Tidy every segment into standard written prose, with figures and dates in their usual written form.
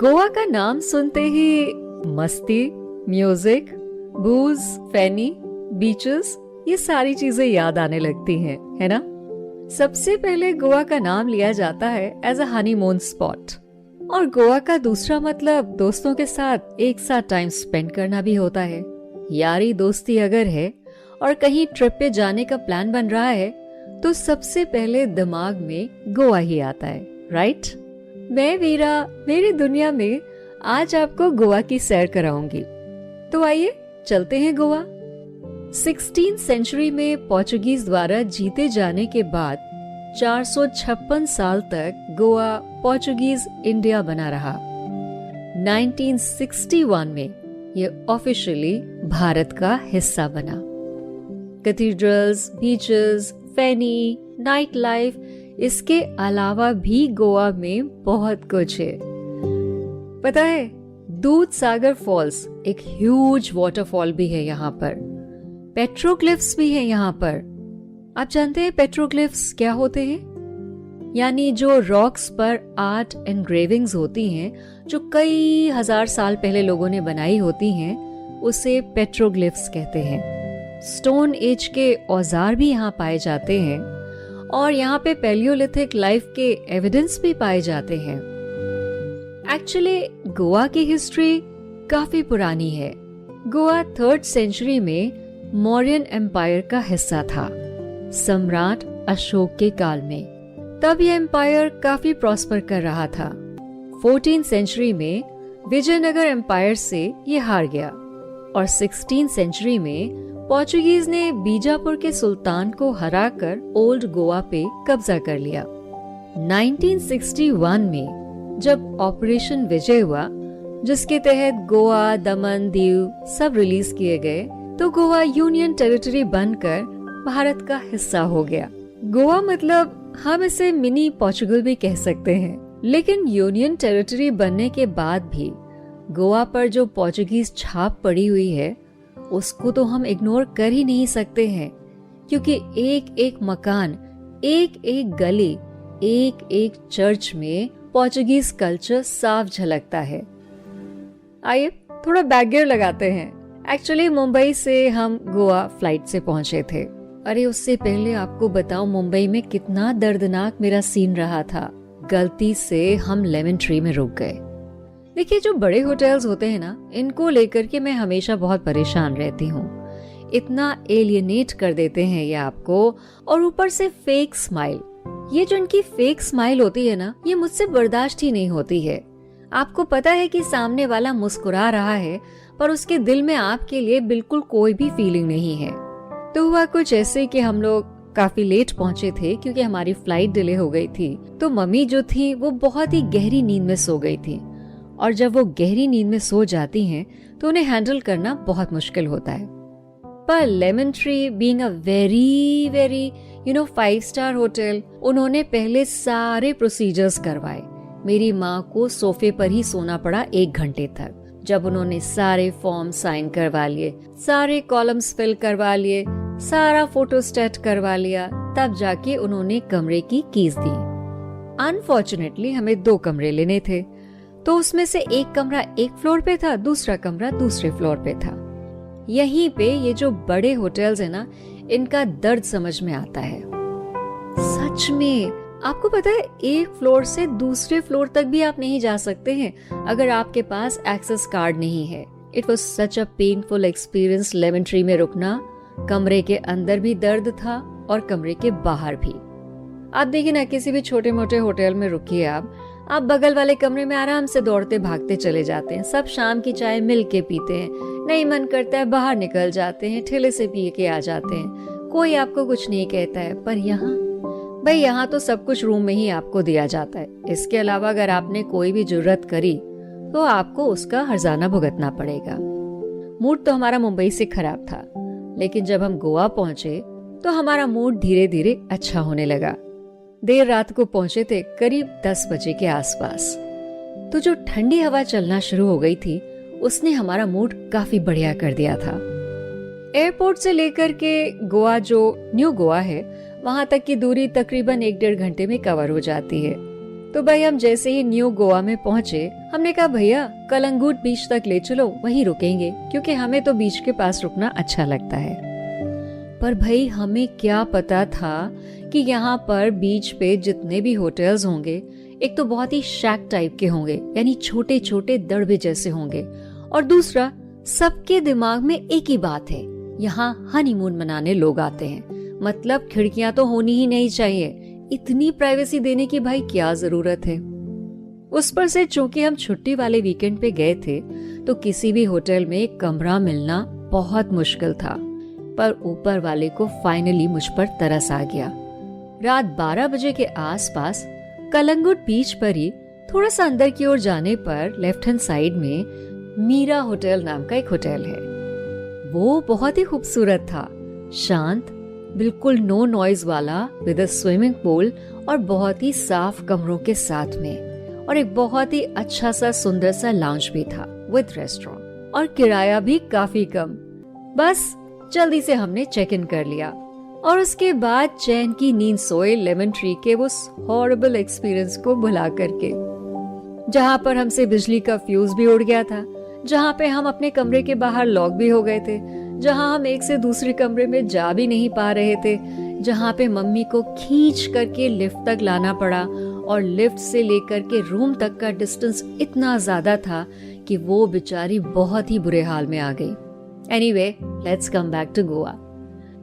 गोवा का नाम सुनते ही मस्ती, म्यूजिक, बूज, फैनी, बीचेस, ये सारी चीजें याद आने लगती हैं, है ना? सबसे पहले गोवा का नाम लिया जाता है एज अ हनीमून स्पॉट, और गोवा का दूसरा मतलब दोस्तों के साथ एक साथ टाइम स्पेंड करना भी होता है। यारी दोस्ती अगर है और कहीं ट्रिप पे जाने का प्लान बन रहा है तो सबसे पहले दिमाग में गोवा ही आता है, राइट? मैं वीरा मेरी दुनिया में आज आपको गोवा की सैर कराऊंगी। तो आइए चलते हैं गोवा। 16th सेंचुरी में पोर्चुगीज द्वारा जीते जाने के बाद 456 साल तक गोवा पोर्चुगीज इंडिया बना रहा। 1961 में ये ऑफिशियली भारत का हिस्सा बना। कैथीड्रल्स, बीचेस, फेनी, नाइट लाइफ, इसके अलावा भी गोवा में बहुत कुछ है। पता है, दूध सागर फॉल्स एक ह्यूज वाटरफॉल भी है यहाँ पर। पेट्रोग्लिफ्स भी है यहाँ पर। आप जानते हैं पेट्रोग्लिफ्स क्या होते हैं? यानी जो रॉक्स पर आर्ट एनग्रेविंग्स होती हैं, जो कई हजार साल पहले लोगों ने बनाई होती हैं, उसे पेट्रोग्लिफ्स कहते हैं। स्टोन एज के औजार भी यहाँ पाए जाते हैं और यहाँ पे पैलियोलिथिक लाइफ के एविडेंस भी पाए जाते हैं। एक्चुअली गोवा की हिस्ट्री काफी पुरानी है। गोवा 3rd सेंचुरी में मौर्यन एम्पायर का हिस्सा था, सम्राट अशोक के काल में। तब यह एम्पायर काफी प्रॉस्पर कर रहा था। 14th सेंचुरी में विजयनगर एम्पायर से ये हार गया और 16th सेंचुरी में पोर्चुगीज ने बीजापुर के सुल्तान को हराकर ओल्ड गोवा पे कब्जा कर लिया। 1961 में जब ऑपरेशन विजय हुआ, जिसके तहत गोवा, दमन, दीव सब रिलीज किए गए, तो गोवा यूनियन टेरिटरी बनकर भारत का हिस्सा हो गया। गोवा मतलब हम इसे मिनी पोर्चुगल भी कह सकते हैं। लेकिन यूनियन टेरिटरी बनने के बाद भी गोवा पर जो पोर्चुगीज छाप पड़ी हुई है, उसको तो हम इग्नोर कर ही नहीं सकते हैं, क्योंकि एक एक मकान, एक एक गली, एक एक चर्च में पोर्चुगीज कल्चर साफ झलकता है। आइए थोड़ा बैकग्राउंड लगाते हैं। एक्चुअली मुंबई से हम गोवा फ्लाइट से पहुंचे थे। अरे उससे पहले आपको बताऊं मुंबई में कितना दर्दनाक मेरा सीन रहा था। गलती से हम लेमन ट्री में रुक गए। देखिए, जो बड़े होटल्स होते हैं ना, इनको लेकर के मैं हमेशा बहुत परेशान रहती हूँ। इतना एलियनेट कर देते हैं ये आपको, और ऊपर से फेक स्माइल। ये जो इनकी फेक स्माइल होती है ना, ये मुझसे बर्दाश्त ही नहीं होती है। आपको पता है कि सामने वाला मुस्कुरा रहा है, पर उसके दिल में आपके लिए बिल्कुल कोई भी फीलिंग नहीं है। तो हुआ कुछ ऐसे कि हम लोग काफी लेट पहुंचे थे क्योंकि हमारी फ्लाइट डिले हो गई थी। तो मम्मी जो थी वो बहुत ही गहरी नींद में सो गई थी, और जब वो गहरी नींद में सो जाती हैं तो उन्हें हैंडल करना बहुत मुश्किल होता है। पर lemon tree being a very 5 star hotel, उन्होंने पहले सारे प्रोसीजर्स करवाए। मेरी माँ को सोफे पर ही सोना पड़ा 1 घंटे तक। जब उन्होंने सारे फॉर्म साइन करवा लिए, सारे कॉलम्स फिल करवा लिए, सारा फोटोस्टेट करवा लिया, तब जाके उन्होंने कमरे की कीज दी। अनफॉर्चुनेटली हमें 2 कमरे लेने थे, तो उसमें से एक कमरा एक फ्लोर पे था, दूसरा कमरा दूसरे फ्लोर पे था। यहीं पे ये जो बड़े होटल्स है ना, इनका दर्द समझ में आता है। सच में, आपको पता है, एक फ्लोर से दूसरे फ्लोर तक भी आप नहीं जा सकते हैं अगर आपके पास एक्सेस कार्ड नहीं है। It was such a painful experience lemon tree में रुकना। कमरे के अंदर भी दर्द था और कमरे के बाहर भी। आप देखिए ना, किसी भी छोटे मोटे होटल में रुकिए आप बगल वाले कमरे में आराम से दौड़ते भागते चले जाते हैं। सब शाम की चाय मिल के पीते हैं, नहीं मन करता है बाहर निकल जाते हैं, ठेले से पी के आ जाते हैं, कोई आपको कुछ नहीं कहता है। पर यहाँ तो सब कुछ रूम में ही आपको दिया जाता है। इसके अलावा अगर आपने कोई भी जुर्रत करी तो आपको उसका हर्जाना भुगतना पड़ेगा। मूड तो हमारा मुंबई से खराब था, लेकिन जब हम गोवा पहुंचे तो हमारा मूड धीरे धीरे अच्छा होने लगा। देर रात को पहुंचे थे, करीब 10 बजे के आसपास। तो जो ठंडी हवा चलना शुरू हो गई थी, उसने हमारा मूड काफी बढ़िया कर दिया था। एयरपोर्ट से लेकर के गोवा, जो न्यू गोवा है, वहां तक की दूरी तकरीबन 1-1.5 घंटे में कवर हो जाती है। तो भाई हम जैसे ही न्यू गोवा में पहुंचे हमने कहा भैया कलंगुट बीच तक ले चलो, वहीं रुकेंगे क्योंकि हमें तो बीच के पास रुकना अच्छा लगता है। पर भाई हमें क्या पता था कि यहाँ पर बीच पे जितने भी होटल्स होंगे एक तो बहुत ही शैक टाइप के होंगे, यानी छोटे छोटे दड़बे जैसे होंगे, और दूसरा सबके दिमाग में एक ही बात है, यहाँ हनीमून मनाने लोग आते हैं, मतलब खिड़कियां तो होनी ही नहीं चाहिए, इतनी प्राइवेसी देने की भाई क्या जरूरत है। उस पर से चूंकि हम छुट्टी वाले वीकेंड पे गए थे तो किसी भी होटल में कमरा मिलना बहुत मुश्किल था, पर ऊपर वाले को फाइनली मुझ पर तरस आ गया। रात 12 बजे के आसपास कलंगुट बीच पर ही थोड़ा सा अंदर की ओर जाने पर लेफ्ट हैंड साइड में मीरा होटल नाम का एक होटल है। वो बहुत ही खूबसूरत था, शांत, बिल्कुल नो नॉइज वाला, विद अ स्विमिंग पूल और बहुत ही साफ कमरों के साथ में, और एक बहुत ही अच्छा सा सुंदर सा लाउंज भी था विद रेस्टोरेंट, और किराया भी काफी कम। बस जल्दी से हमने चेक इन कर लिया और उसके बाद चैन की नींद सोए लेमन ट्री के उस हॉरिबल एक्सपीरियंस को भुला करके, जहाँ पर हमसे बिजली का फ्यूज भी उड़ गया था, जहाँ पे हम अपने कमरे के बाहर लॉक भी हो गए थे, जहाँ हम एक से दूसरे कमरे में जा भी नहीं पा रहे थे, जहाँ पे मम्मी को खींच करके लिफ्ट तक लाना पड़ा और लिफ्ट से लेकर के रूम तक का डिस्टेंस इतना ज्यादा था कि वो बेचारी बहुत ही बुरे हाल में आ गई। Anyway, let's come back to Goa.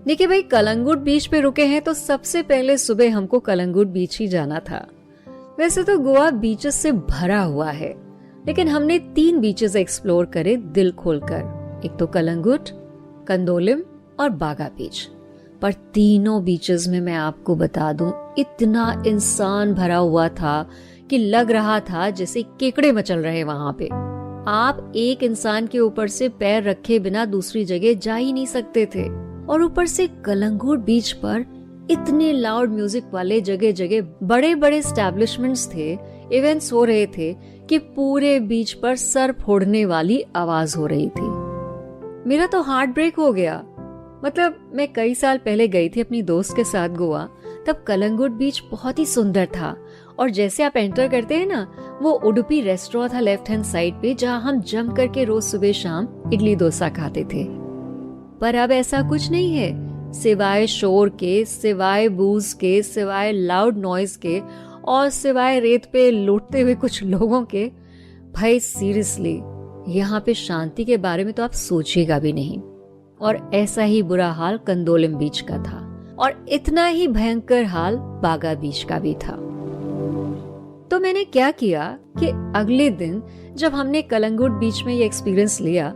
देखिए भाई, कलंगुट बीच पे रुके हैं तो सबसे पहले सुबह हमको कलंगुट बीच ही जाना था। वैसे तो गोवा बीचेस से भरा हुआ है, लेकिन हमने 3 बीचेस एक्सप्लोर करे दिल खोलकर, एक तो कलंगुट, कंदोलिम और बागा बीच। पर तीनों बीचेस में मैं आपको बता दूं, इतना इंसान भरा हुआ था कि लग रहा था जैसे केकड़े मचल रहे वहां पे। आप एक इंसान के ऊपर से पैर रखे बिना दूसरी जगह जा ही नहीं सकते थे। और ऊपर से कलंगुट बीच पर इतने लाउड म्यूजिक वाले जगह जगह बड़े बड़े एस्टैब्लिशमेंट्स थे, इवेंट्स हो रहे थे कि पूरे बीच पर सर फोड़ने वाली आवाज हो रही थी। मेरा तो हार्ट ब्रेक हो गया। मतलब मैं कई साल पहले गई थी अपनी दोस्त के साथ गोवा, तब कलंगुट बीच बहुत ही सुंदर था, और जैसे आप एंटर करते हैं ना, वो उडुपी रेस्टोरेंट था लेफ्ट हैंड साइड पे, जहाँ हम जम करके रोज सुबह शाम इडली डोसा खाते थे। पर अब ऐसा कुछ नहीं है, सिवाय शोर के, सिवाय बूज के, सिवाय लाउड नॉइज के और सिवाय रेत पे लूटते हुए कुछ लोगों के। भाई सीरियसली, यहाँ पे शांति के बारे में तो आप सोचिएगा भी नहीं। और ऐसा ही बुरा हाल कंदोलिम बीच का था, और इतना ही भयंकर हाल बागा बीच का भी था। तो मैंने क्या किया कि अगले दिन जब हमने कलंगुट बीच में ये एक्सपीरियंस लिया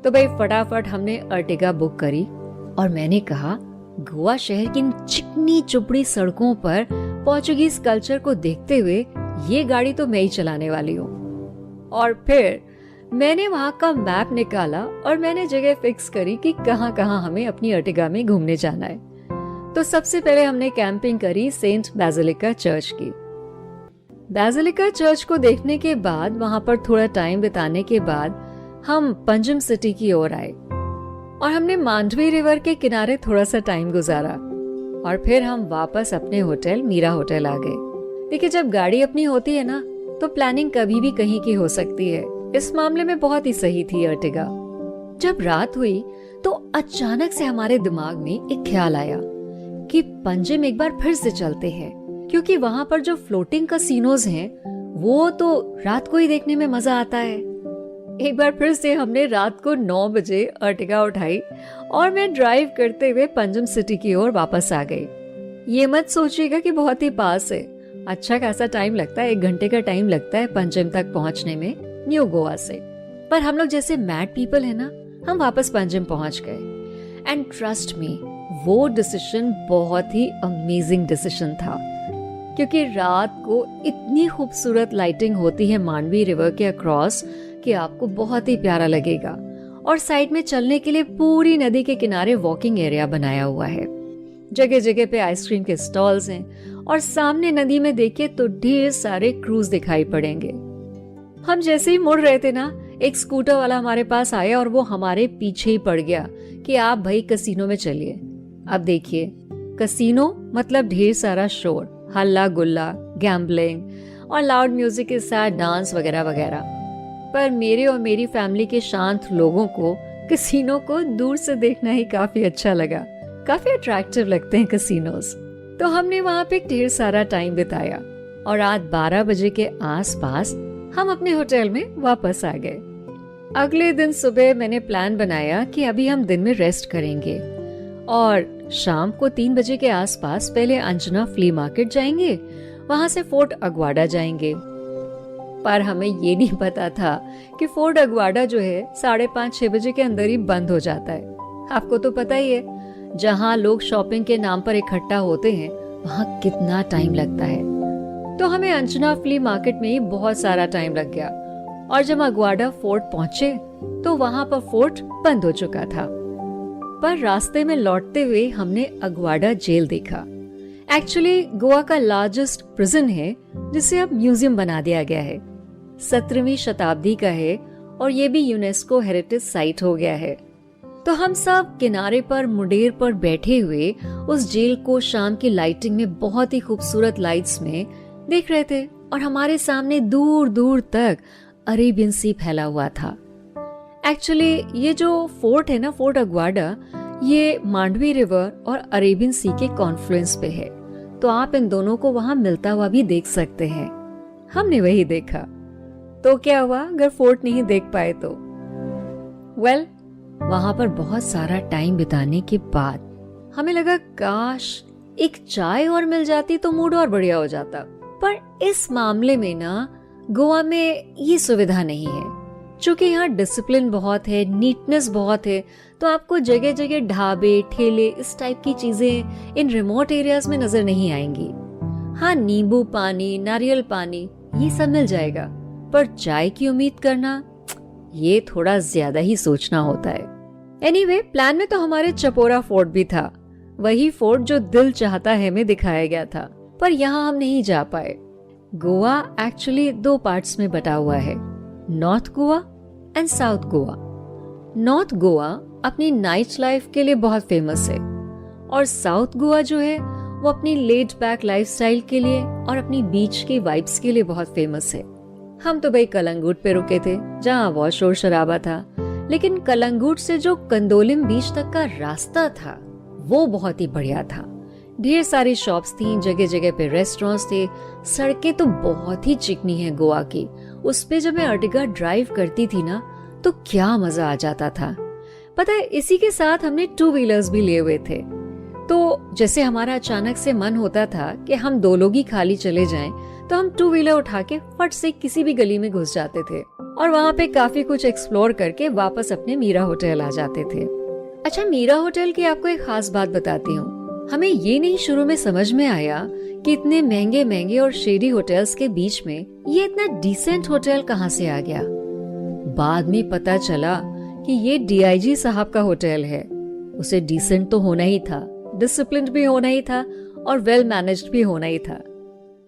तो भाई फटाफट हमने अर्टिगा बुक करी, और मैंने कहा गोवा शहर की चिकनी चुपड़ी सड़कों पर पोर्चुगीज कल्चर को देखते हुए ये गाड़ी तो मैं ही चलाने वाली हूँ। और फिर मैंने वहाँ का मैप निकाला और मैंने जगह फिक्स करी कि कहाँ कहाँ हमें अपनी अर्टिगा में घूमने जाना है। तो सबसे पहले हमने कैंपिंग करी सेंट बेसिलिका चर्च की। बेसिलिका चर्च को देखने के बाद, वहाँ पर थोड़ा टाइम बिताने के बाद हम पंजिम सिटी की ओर आए और हमने मांडवी रिवर के किनारे थोड़ा सा टाइम गुजारा, और फिर हम वापस अपने होटल मीरा होटल आ गए। देखिए, जब गाड़ी अपनी होती है ना तो प्लानिंग कभी भी कहीं की हो सकती है। इस मामले में बहुत ही सही थी अर्टिगा। जब रात हुई तो अचानक से हमारे दिमाग में एक ख्याल आया कि पंजिम एक बार फिर से चलते हैं, क्योंकि वहाँ पर जो फ्लोटिंग कैसीनोज हैं वो तो रात को ही देखने में मजा आता है। एक बार फिर से हमने रात को 9 बजे अर्टिगा उठाई और मैं ड्राइव करते हुए पंजिम सिटी की ओर वापस आ गई। ये मत सोचिएगा कि बहुत ही पास है, अच्छा खासा टाइम लगता है, 1 घंटे का टाइम लगता है पंजिम तक पहुंचने में न्यू गोवा से। पर हम लोग जैसे मैड पीपल है ना, हम वापस पंजिम पहुंच गए। एंड ट्रस्ट मी, वो डिसीजन बहुत ही अमेजिंग डिसीजन था, क्योंकि रात को इतनी खूबसूरत लाइटिंग होती है मांडवी रिवर के अक्रॉस कि आपको बहुत ही प्यारा लगेगा। और साइड में चलने के लिए पूरी नदी के किनारे वॉकिंग एरिया बनाया हुआ है, जगह जगह पे आइसक्रीम के स्टॉल्स हैं, और सामने नदी में देखिए तो ढेर सारे क्रूज दिखाई पड़ेंगे। हम जैसे ही मुड़ रहे थे ना, एक स्कूटर वाला हमारे पास आया और वो हमारे पीछे ही पड़ गया कि आप भाई कसीनो में चलिए। अब देखिए, कसीनो मतलब ढेर सारा शोर, हल्ला गुल्ला, गैम्बलिंग, और लाउड म्यूजिक के साथ डांस वगैरह वगैरह। पर मेरे और मेरी फैमिली के शांत लोगों को कैसीनो को दूर से देखना ही काफी अच्छा लगा। काफी अट्रैक्टिव लगते हैं कैसीनोज। तो हमने वहाँ पे ढेर सारा टाइम बिताया और रात 12 बजे के आसपास हम अपने होटल में वापस आ गए। अगले दिन सुबह मैंने प्लान बनाया कि अभी हम दिन में रेस्ट करेंगे और शाम को 3 बजे के आसपास पहले अंजना फ्ली मार्केट जाएंगे, वहां से फोर्ट अग्वाडा जाएंगे। पर हमें ये नहीं पता था कि फोर्ट अग्वाडा जो है 5:30-6 बजे के अंदर ही बंद हो जाता है। आपको तो पता ही है, जहाँ लोग शॉपिंग के नाम पर इकट्ठा होते हैं वहाँ कितना टाइम लगता है। तो हमें अंजना फ्ली मार्केट में ही बहुत सारा टाइम लग गया और जब अग्वाडा फोर्ट पहुंचे तो वहाँ पर फोर्ट बंद हो चुका था। पर रास्ते में लौटते हुए हमने अग्वाडा जेल देखा। एक्चुअली गोवा का लार्जेस्ट प्रिजन है जिसे अब म्यूजियम बना दिया गया है। 17वीं शताब्दी का है और ये भी यूनेस्को हेरिटेज साइट हो गया है। तो हम सब किनारे पर मुंडेर पर बैठे हुए उस जेल को शाम की लाइटिंग में बहुत ही खूबसूरत लाइट्स में देख रहे थे और हमारे सामने दूर दूर तक अरेबियन सी फैला हुआ था। एक्चुअली ये जो फोर्ट है ना, फोर्ट अग्वाडा, ये मांडवी रिवर और अरेबियन सी के कॉन्फ्लुएंस पे है। तो आप इन दोनों को वहां मिलता हुआ भी देख सकते हैं। हमने वही देखा। तो क्या हुआ अगर फोर्ट नहीं देख पाए तो? वेल, वहां पर बहुत सारा टाइम बिताने के बाद हमें लगा काश एक चाय और मिल जाती तो मूड और बढ़िया हो जाता। पर इस मामले में ना गोवा में ये सुविधा नहीं है। चूंकि यहाँ डिसिप्लिन बहुत है, नीटनेस बहुत है, तो आपको जगह जगह ढाबे, ठेले, इस टाइप की चीजें इन रिमोट एरियाज में नजर नहीं आएंगी। हाँ, नींबू पानी, नारियल पानी ये सब मिल जाएगा, पर चाय की उम्मीद करना ये थोड़ा ज्यादा ही सोचना होता है। एनीवे, प्लान में तो हमारे चपोरा फोर्ट भी था, वही फोर्ट जो दिल चाहता है में दिखाया गया था, पर यहाँ हम नहीं जा पाए। गोवा एक्चुअली 2 पार्ट्स में बटा हुआ है, north Goa and south Goa. North Goa अपनी नाइट लाइफ के लिए बहुत फेमस है और साउथ गोवा जो है वो अपनी लेड बैक लाइफस्टाइल के लिए और अपनी बीच की वाइब्स के लिए बहुत फेमस है। हम तो भाई कलंगुट पे रुके थे जहाँ बहुत शोर शराबा था, लेकिन कलंगुट से जो कंदोलिम बीच तक का रास्ता था वो बहुत ही बढ़िया था। ढेर सारी शॉप्स थी, जगह जगह पे रेस्टोरेंट्स थे। सड़कें तो बहुत ही चिकनी है गोवा की। उस पे जब मैं अर्टिगा ड्राइव करती थी ना तो क्या मजा आ जाता था। पता है, इसी के साथ हमने 2 व्हीलर्स भी लिए हुए थे। तो जैसे हमारा अचानक से मन होता था कि हम 2 लोग ही खाली चले जाएं, तो हम 2 व्हीलर उठा के फट से किसी भी गली में घुस जाते थे और वहाँ पे काफी कुछ एक्सप्लोर करके वापस अपने मीरा होटल आ जाते थे। अच्छा, मीरा होटल की आपको एक खास बात बताती हूँ। हमें ये नहीं शुरू में समझ में आया कि इतने महंगे महंगे और शेडी होटल्स के बीच में ये इतना डिसेंट होटल कहाँ से आ गया। बाद में पता चला कि ये डीआईजी साहब का होटल है। उसे डिसेंट तो होना ही था, डिसिप्लिन्ड भी होना ही था और वेल मैनेज्ड भी होना ही था।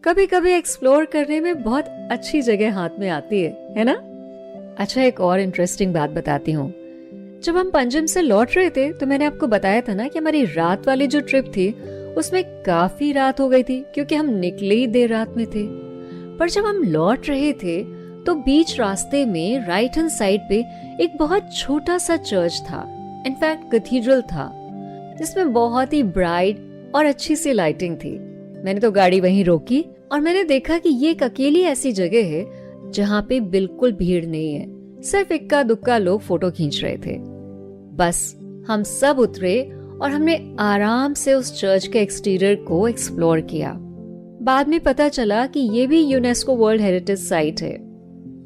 कभी कभी एक्सप्लोर करने में बहुत अच्छी जगह हाथ में आती है ना? अच्छा, एक और इंटरेस्टिंग बात बताती हूँ। जब हम पंजिम से लौट रहे थे तो मैंने आपको बताया था ना कि हमारी रात वाली जो ट्रिप थी उसमें काफी रात हो गई थी क्योंकि हम निकले ही देर रात में थे। पर जब हम लौट रहे थे तो बीच रास्ते में राइट हैंड साइड पे एक बहुत छोटा सा चर्च था, इनफैक्ट कैथीड्रल था, जिसमें बहुत ही ब्राइट और अच्छी सी लाइटिंग थी। मैंने तो गाड़ी वहीं रोकी और मैंने देखा कि ये एक अकेली ऐसी जगह है जहाँ पे बिल्कुल भीड़ नहीं है, सिर्फ इक्का दुक्का लोग फोटो खींच रहे थे। बस हम सब उतरे और हमने आराम से उस चर्च के एक्सटीरियर को एक्सप्लोर किया। बाद में पता चला कि ये भी यूनेस्को वर्ल्ड हेरिटेज साइट है।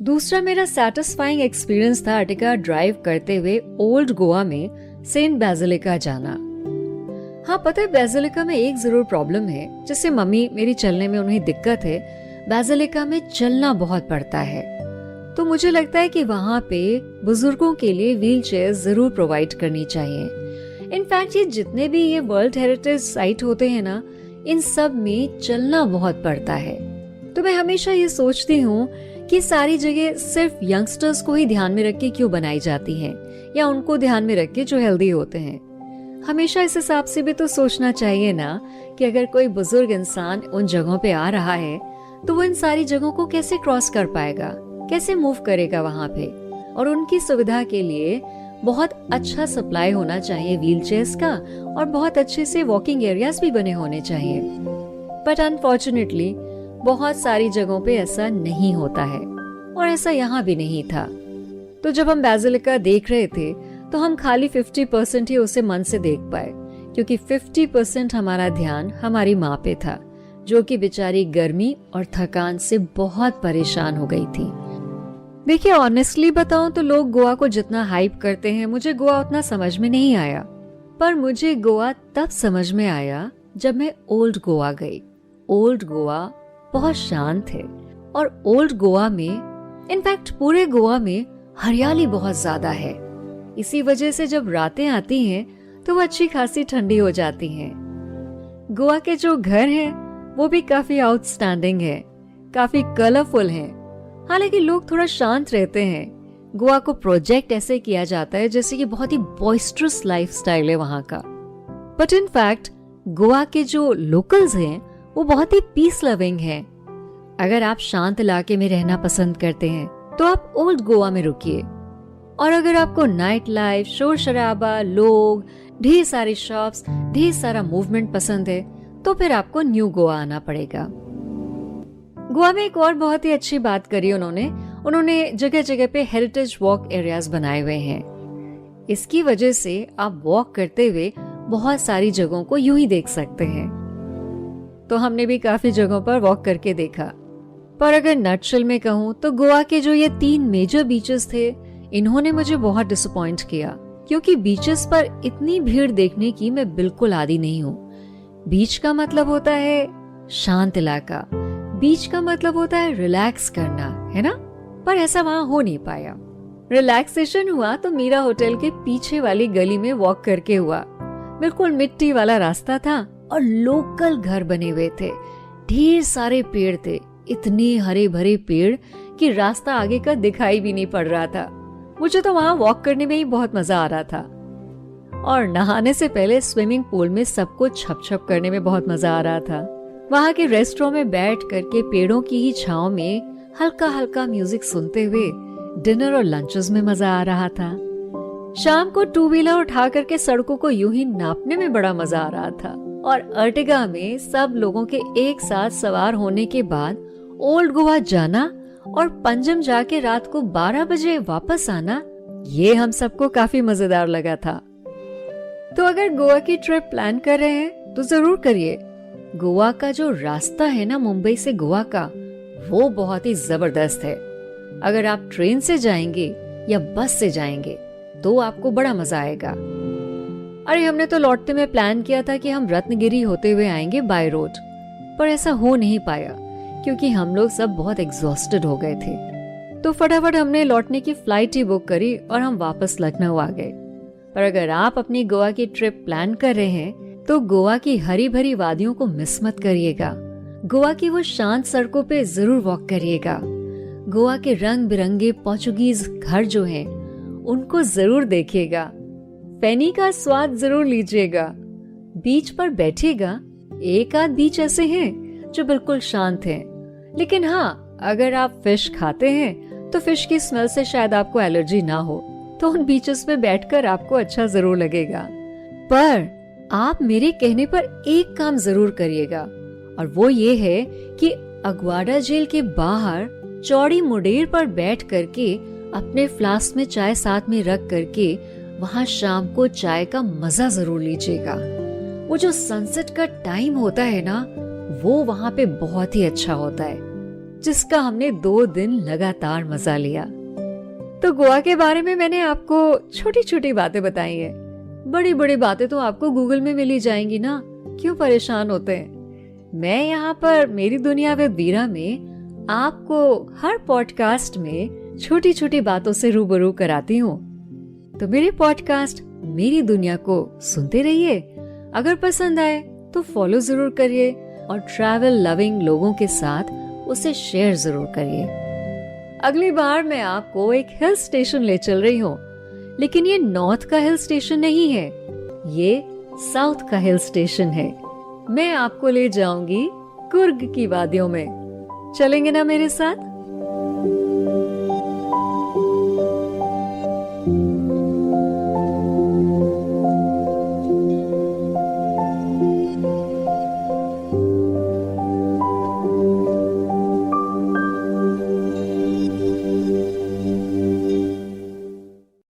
दूसरा मेरा सैटिस्फाइंग एक्सपीरियंस था अर्टिगा ड्राइव करते हुए ओल्ड गोवा में सेंट बेसिलिका जाना। हाँ, पता है, बेसिलिका में एक जरूर प्रॉब्लम है, जिससे मम्मी मेरी चलने में उन्हें दिक्कत है। बेसिलिका में चलना बहुत पड़ता है, तो मुझे लगता है कि वहाँ पे बुजुर्गों के लिए व्हील चेयर जरूर प्रोवाइड करनी चाहिए। इनफैक्ट ये जितने भी ये वर्ल्ड हेरिटेज साइट होते हैं ना, इन सब में चलना बहुत पड़ता है। तो मैं हमेशा ये सोचती हूँ कि सारी जगह सिर्फ यंगस्टर्स को ही ध्यान में रख के क्यों बनाई जाती हैं, या उनको ध्यान में रख के जो हेल्दी होते हैं। हमेशा इस हिसाब से भी तो सोचना चाहिए ना कि अगर कोई बुजुर्ग इंसान उन जगहों पे आ रहा है तो वो इन सारी जगहों को कैसे क्रॉस कर पाएगा, कैसे मूव करेगा वहां पे। और उनकी सुविधा के लिए बहुत अच्छा सप्लाई होना चाहिए व्हीलचेयर्स का, और बहुत अच्छे से वॉकिंग एरियाज भी बने होने चाहिए। बट अनफॉर्चुनेटली बहुत सारी जगहों पे ऐसा नहीं होता है, और ऐसा यहाँ भी नहीं था। तो जब हम बेसिलिका देख रहे थे तो हम खाली 50% ही उसे मन से देख पाए, क्योंकि 50% हमारा ध्यान हमारी माँ पे था, जो कि बेचारी गर्मी और थकान से बहुत परेशान हो गई थी। देखिए, ऑनेस्टली बताऊं तो लोग गोवा को जितना हाइप करते हैं, मुझे गोवा उतना समझ में नहीं आया। पर मुझे गोवा तब समझ में आया जब मैं ओल्ड गोवा गई। ओल्ड गोवा बहुत शांत है, और ओल्ड गोवा में, इनफैक्ट पूरे गोवा में हरियाली बहुत ज्यादा है। इसी वजह से जब रातें आती हैं तो वो अच्छी खासी ठंडी हो जाती हैं। गोवा के जो घर हैं वो भी काफी आउटस्टैंडिंग है, काफी कलरफुल हैं। हालांकि लोग थोड़ा शांत रहते हैं। गोवा को प्रोजेक्ट ऐसे किया जाता है जैसे कि बहुत ही बॉइस्ट्रस लाइफस्टाइल है वहां का। बट इन फैक्ट गोवा के जो लोकल्स हैं वो बहुत ही पीस लविंग हैं। अगर आप शांत इलाके में रहना पसंद करते हैं तो आप ओल्ड गोवा में रुकिए, और अगर आपको नाइट लाइफ, शोर शराबा, लोग, ढेर सारी शॉप्स, ढेर सारा मूवमेंट पसंद है तो फिर आपको न्यू गोवा आना पड़ेगा। गोवा में एक और बहुत ही अच्छी बात करी उन्होंने जगह जगह पे हेरिटेज वॉक एरियाज बनाए हुए हैं। इसकी वजह से आप वॉक करते हुए बहुत सारी जगहों को यूं ही देख सकते हैं। तो हमने भी काफी जगहों पर वॉक करके देखा। पर अगर नटशेल में कहूँ तो गोवा के जो ये 3 मेजर बीचेस थे, इन्होंने मुझे बहुत डिसअपॉइंट किया, क्योंकि बीचेस पर इतनी भीड़ देखने की मैं बिल्कुल आदी नहीं हूँ। बीच का मतलब होता है शांत इलाका, बीच का मतलब होता है रिलैक्स करना, है ना? पर ऐसा वहाँ हो नहीं पाया। रिलैक्सेशन हुआ तो मीरा होटल के पीछे वाली गली में वॉक करके हुआ। बिल्कुल मिट्टी वाला रास्ता था और लोकल घर बने हुए थे। ढेर सारे पेड़ थे, इतने हरे भरे पेड़ कि रास्ता आगे का दिखाई भी नहीं पड़ रहा था। मुझे तो वहाँ वॉक करने में ही बहुत मजा आ रहा था, और नहाने से पहले स्विमिंग पूल में सबको छप छप करने में बहुत मजा आ रहा था। वहाँ के रेस्टोरेंट में बैठ करके पेड़ों की ही छांव में हल्का हल्का म्यूजिक सुनते हुए डिनर और लंचेस में मजा आ रहा था। शाम को 2 व्हीलर उठा करके सड़कों को यूं ही नापने में बड़ा मजा आ रहा था, और अर्टिगा में सब लोगों के एक साथ सवार होने के बाद ओल्ड गोवा जाना और पंजम जाके रात को 12 बजे वापस आना, ये हम सबको काफी मजेदार लगा था। तो अगर गोवा की ट्रिप प्लान कर रहे हैं तो जरूर करिए। गोवा का जो रास्ता है ना मुंबई से गोवा का, वो बहुत ही जबरदस्त है। अगर आप ट्रेन से जाएंगे या बस से जाएंगे तो आपको बड़ा मजा आएगा। अरे हमने तो लौटते में प्लान किया था कि हम रत्नगिरी होते हुए आएंगे बाय रोड, पर ऐसा हो नहीं पाया क्योंकि हम लोग सब बहुत एग्जॉस्टेड हो गए थे। तो फटाफट हमने लौटने की फ्लाइट ही बुक करी और हम वापस लखनऊ आ गए। पर अगर आप अपनी गोवा की ट्रिप प्लान कर रहे हैं तो गोवा की हरी भरी वादियों को मिस मत करिएगा। गोवा की वो शांत सड़कों पे जरूर वॉक करिएगा। गोवा के रंग बिरंगे पोर्चुगीज घर जो हैं, उनको जरूर देखिएगा। फेनी का स्वाद जरूर लीजिएगा। बीच पर बैठिएगा। एक आध बीच ऐसे हैं जो बिल्कुल शांत हैं, लेकिन हाँ, अगर आप फिश खाते हैं तो फिश की स्मेल से शायद आपको एलर्जी ना हो, तो उन बीचेस पे बैठकर आपको अच्छा जरूर लगेगा। पर आप मेरे कहने पर एक काम जरूर करिएगा, और वो ये है कि अगवाड़ा जेल के बाहर चौड़ी मुडेर पर बैठ करके अपने फ्लास्क में चाय साथ में रख करके वहाँ शाम को चाय का मजा जरूर लीजिएगा। वो जो सनसेट का टाइम होता है ना, वो वहाँ पे बहुत ही अच्छा होता है, जिसका हमने 2 दिन लगातार मजा लिया। तो गोवा के बारे में मैंने आपको छोटी छोटी बातें बताई है। बड़ी बड़ी बातें तो आपको गूगल में मिल ही जाएंगी ना, क्यों परेशान होते हैं। मैं यहाँ पर मेरी दुनिया विद वीरा में आपको हर पॉडकास्ट में छोटी छोटी बातों से रूबरू कराती हूँ। तो मेरे पॉडकास्ट मेरी दुनिया को सुनते रहिए। अगर पसंद आए तो फॉलो जरूर करिए, और ट्रैवल लविंग लोगों के साथ उसे शेयर जरूर करिए। अगली बार मैं आपको एक हिल स्टेशन ले चल रही हूँ, लेकिन ये नॉर्थ का हिल स्टेशन नहीं है, ये साउथ का हिल स्टेशन है। मैं आपको ले जाऊंगी कुर्ग की वादियों में। चलेंगे ना मेरे साथ?